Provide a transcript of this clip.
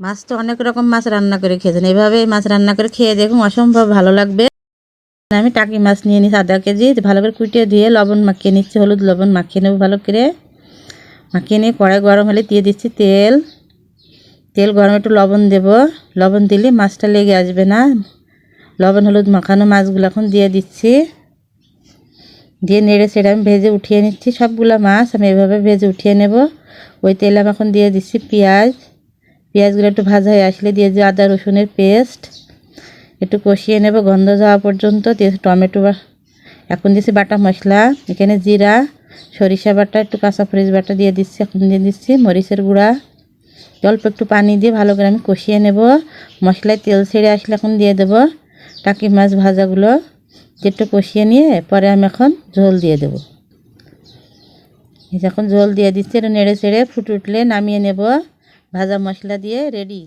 মাছ তো অনেক রকম মাছ রান্না করে খেয়েছেন, এভাবে মাছ রান্না করে খেয়ে দেখুন, অসম্ভব ভালো লাগবে। আমি টাকি মাছ নিয়ে নিচ্ছি আধা কেজি, ভালো করে কুটিয়ে ধুয়ে লবণ মাখিয়ে নিচ্ছি, হলুদ লবণ মাখিয়ে নেব ভালো করে। মাখিয়ে নিয়ে কড়াই গরম হলে দিয়ে দিচ্ছি তেল। তেল গরম, একটু লবণ দেব, লবণ দিলে মাছটা লেগে আসবে না। লবণ হলুদ মাখানো মাছগুলো এখন দিয়ে দিচ্ছি, দিয়ে নেড়ে সেড়ে আমি ভেজে উঠিয়ে নিচ্ছি। সবগুলো মাছ আমি এভাবে ভেজে উঠিয়ে নেব। ওই তেলে আমি এখন দিয়ে দিচ্ছি পেঁয়াজ। পেঁয়াজগুলো একটু ভাজা হয়ে আসলে দিয়ে দিই আদা রসুনের পেস্ট, একটু কষিয়ে নেব গন্ধ যাওয়া পর্যন্ত। দিয়ে টমেটো, এখন দিচ্ছি বাটা মশলা, এখানে জিরা, সরিষা বাটা, একটু কাঁচামরিচ বাটা দিয়ে দিচ্ছি। এখন দিয়ে দিচ্ছি মরিচের গুঁড়া, অল্প একটু পানি দিয়ে ভালো করে আমি কষিয়ে নেব। মশলায় তেল ছেড়ে আসলে এখন দিয়ে দেব টাকি মাছ ভাজাগুলো, একটু কষিয়ে নিয়ে পরে আমি এখন ঝোল দিয়ে দেব। এখন ঝোল দিয়ে দিচ্ছি, এটা নেড়ে ছেড়ে ফুটে উঠলে নামিয়ে নেব। ভাজা মশলা দিয়ে রেডি।